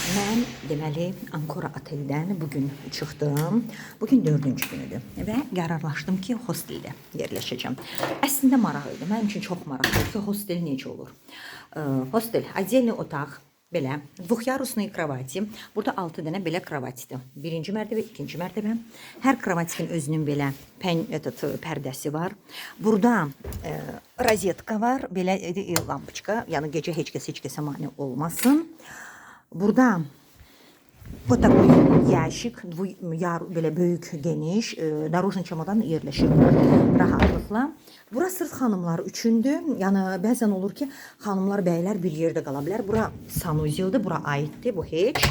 Mən deməli Ankara oteldən bugün çıxdım. Bugün 4-cü günüdür və qərarlaşdım ki, hosteldə yerləşəcəm. Əslində maraq idi. Mənim üçün çox maraqlı ki, hostel necə olur. Hostel, отдельный otaq, belə, двухъярусные кровати. Burada 6 dənə belə kravatidir. Birinci mərtəbə, ikinci mərtəbə. Hər kravatin özünün belə pərdəsi var. Burada rozetka var, belə lampoçka. Yəni gecə heç kəsə mane olmasın. Burada вот такой ящик, böyle büyük, geniş, наружный çamadan yerləşir rahatlıqla. Bura sırf xanımlar üçündür. Yəni bəzən olur ki, xanımlar, bəylər bir yerdə qala bilər. Bura sanuzildir, bura aiddir, bu heç.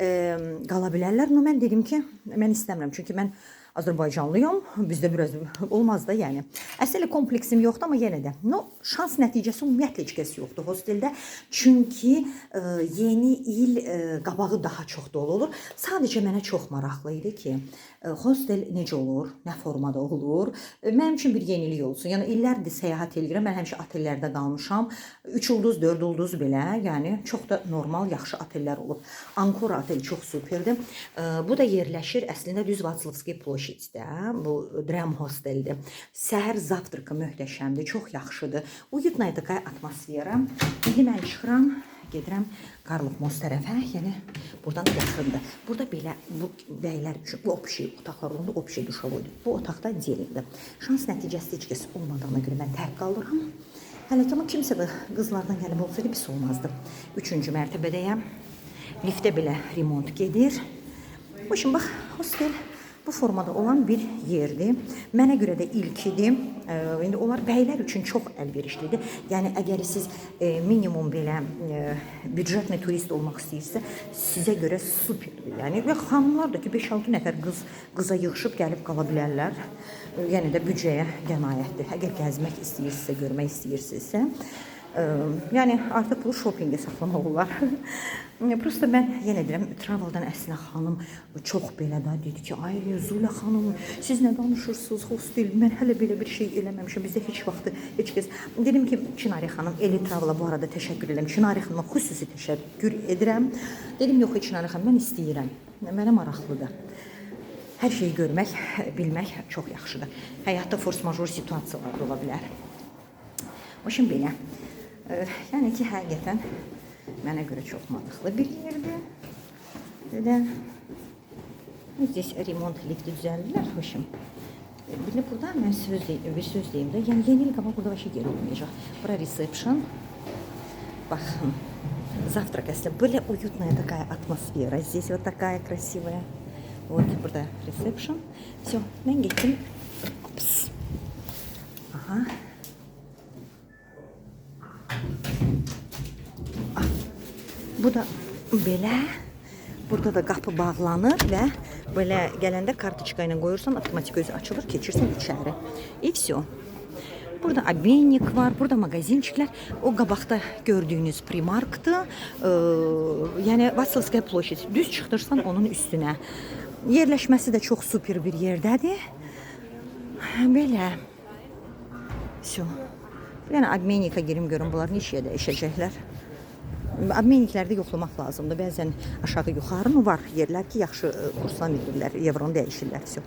Qala bilərlər. No, mən dedim ki, mən istəmirəm. Çünki mən Azərbaycanlıyam. Bizdə biraz olmaz da, yəni. Əslində kompleksim yoxdur, amma yenə də. No, şans nəticəsi ümumiyyətlə heç kəs yoxdur hosteldə. Çünki yeni il qabağı daha çox dolu olur. Sadəcə mənə çox maraqlı idi ki, hostel necə olur, nə formada olur. Mənim üçün bir yenilik olsun. Yəni illərdir səyahət edirəm. Mən həmişə otellərdə qalmışam. 3 ulduz, 4 ulduz belə. Yəni çox da normal, yaxşı otellər olub. Ankara oteli çox superdir. Bu da yerləşir əslində düz Vaçlavskiy ploşaddə. Bu Dram hosteldir. Səhər zavtraka möhtəşəmdir, çox yaxşıdır. Uyutnaya такая atmosfera. İndi mən çıxıram, gedirəm Karlov Most tərəfə, yəni buradan da yaxındır. Burada belə bu bəylər üçün bu opşi otaqlar olanda opşi duşavoydur. Bu otaqda delindir. Şans nəticəsi heç kəs olmadığına görə mən tək qalıram. Hələ ki, amma kimsə də qızlardan gəlib olsaydı pis olmazdı. 3-cü mərtəbədəyəm. Liftdə belə remont gedir. Bu üçün bax, hostel bu formada olan bir yerdir. Mənə görə də ilkidir. İndi onlar bəylər üçün çox əlverişlidir. Yəni əgər siz minimum belə büdcetli turist olmaq istəyirsə, sizə görə superdir. Yəni və xanımlar da ki 5-6 nəfər qıza yığışıb gəlib qala bilərlər. Yəni də büdcəyə qənaətdir. Əgər gəzmək istəyirsinizsə, görmək istəyirsinizsə, yəni artıq bu shoppingə saxlamaq olar. Prosta mən yenə deyirəm, Travel'dan Əsnə xanım çox belə da dedi ki, ay Zulə xanım, siz nə danışırsınız, hostel, mən hələ belə bir şey eləməmişəm, bizdə heç vaxtı heç kəs. Dedim ki, Çinari xanım, Eli Travel'a bu arada təşəkkür edirəm, Çinari xanıma xüsusi təşəkkür edirəm. Dedim, yox, Çinari xanım, mən istəyirəm, mənə maraqlıdır. Hər şeyi görmək, bilmək çox yaxşıdır. Həyatda force-major situasiyalar da ola bilər. O şimdi belə. Yəni ki, həqiqətən mənə görə çox maraqlı bir yerdir. Belə здесь remont lifti düzəldilər, hoşum. Bir də burada mən bir söz deyim də, yəni yeni il qabaq burada başa geri olmayacaq. Bura reception. Baxın, завтрак, если были уютная такая атмосфера, здесь вот такая красивая. Вот burada reception. Все, mən getdim. Ops. Aha. Bu da belə, burada da qapı bağlanır və belə gələndə kartoçka ilə qoyursan, avtomatik özü açılır, keçirsən içəri. И все. Burada обменник var, burada magazinçiklər. O qabaqda gördüyünüz Primark'dır. Yəni Vaçlavskiy ploşad. Düz çıxdırsan onun üstünə. Yerləşməsi də çox super bir yerdədir. Belə. Все. Yəni обменnika girim görüm, bunlar neçəyə dəyişəcəklər. Обменniklərdə yoxlamaq lazımdır. Bəzən aşağı yuxarı var yerlər ki, yaxşı kursla verirlər, evron dəyişirlər. Все.